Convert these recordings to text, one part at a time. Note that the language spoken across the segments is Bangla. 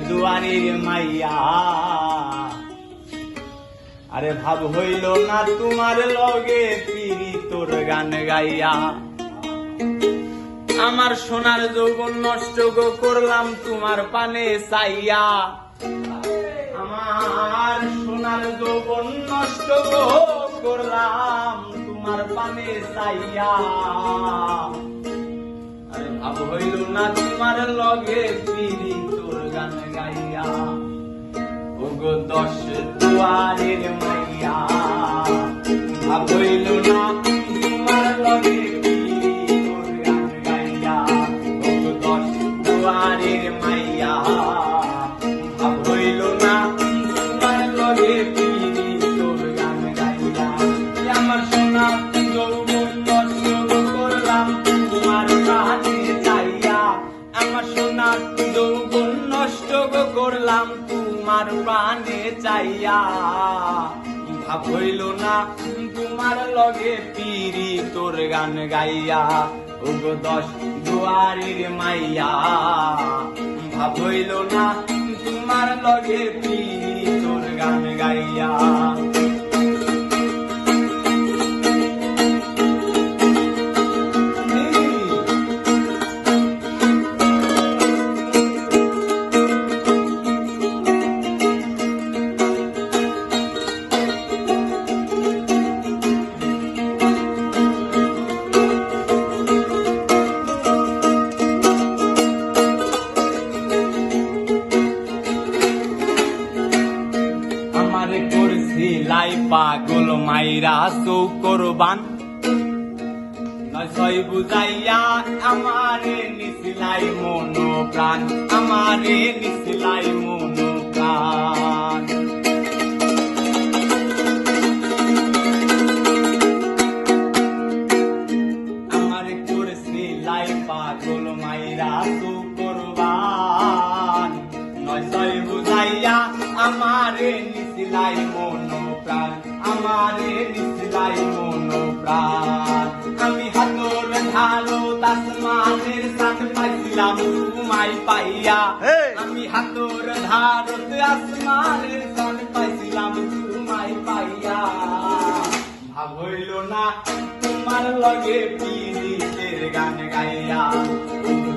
দুয়ারের মাইয়া আরে ভাব হইল না তোমার লগে পিরি তোর গান গাইয়া আমার সোনার যৌবন নষ্ট গো করলাম তোমার পানে চাইয়া আমার সোনার যৌবন নষ্ট গো করলাম তোমার পানে চাইয়া আরে ভাব হইল না তোমার লগে পিরি তোর গান গাইয়া ওগো দশ দুয়ারের মাইয়া ভাব হইল না তোমার লগে পিরি তোর গান গাইয়া ওগো দশ দুয়ারের মাইয়া ভাব হইল না তোমার লগে পিরি তোর গান গাইয়া আমার সোনা যৌবন নষ্ট করলাম তোমার প্রাণে চাইয়া আমার সোনা যৌবন নষ্ট করলাম তোমার প্রাণে চাইয়া ভাব হইল না তোমার লগে পিরি তোর গান গাইয়া ওগো দশ দুয়ারের মাইয়া ভাব হইল না তোমার লগে পিরি তোর গান গাইয়া লাই পাগল মাইরা চৌকরবান নয় বুঝাইয়া আমারে নিসিলাই মনো প্রাণ আমারে নিসিলাই মনো প্রাণ আমারে করছি লাই পাগল মাইরা চৌকরবান নয় বুঝাইয়া আমারে নিসিলাই মনো প্রাণ আমারে নিসিলাই মনো প্রাণ আমি হাতর ঢালো আসমানের সাথ পাইছিলাম তোমায় পাইয়া আমি হাতর ধারত আসমানের সাথ পাইছিলাম তোমায় পাইয়া ভাব হইল না তোমার লগে পিরিতের গান গাইয়া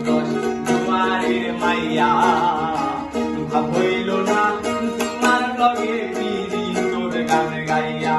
দশ দুয়ারের মাইয়া ভাব হইল না তোমার লগে পিরি তোর গান গাইয়া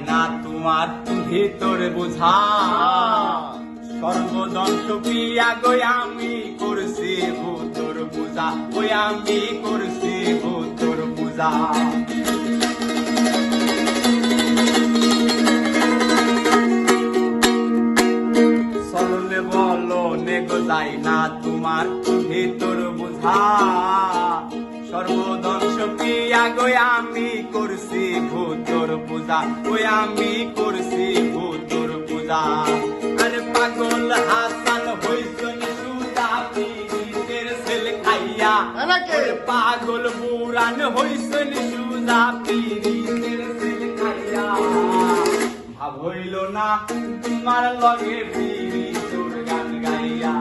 না তোমার ভিতরে বুঝা সর্বদংশ পিয়া গই আমি করছি ভূতর পূজা ওই আমি করছি ভূতর পূজা চললে বলো নেগো যাই না তোমার ভিতর বুঝা সর্বদংশ পিয়া গই আমি করছি ভূতর পূজা ওই আমি করছি ভূতর পূজা আরে পাগল হাসান হইছন সুদা পীরের সেল খাইয়া পাগল বুড়ান হইছন সুদা পীরের সেল খাইয়া ভাব হইল না তোমার লগে পিরি তোর গান গাইয়া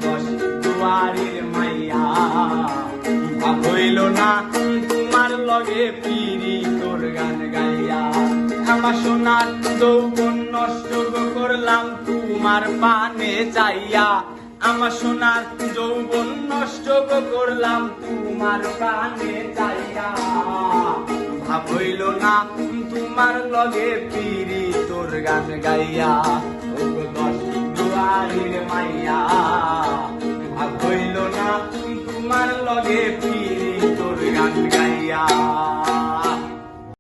দশ দুয়ারের মাইয়া ভাব হইল না তোমার লগে পিরি তোর গান গাইয়া আমার সোনার যৌবন নষ্ট করলাম তোমার পানে চাইয়া আমার সোনার যৌবন নষ্ট করলাম তোমার পানে চাইয়া ভাব হইল না তোমার লগে পিরি তোর গান গাইয়া দশ দুয়ারের মাইয়া ভাব হইল না তোমার লগে পিরি তোর গান গাইয়া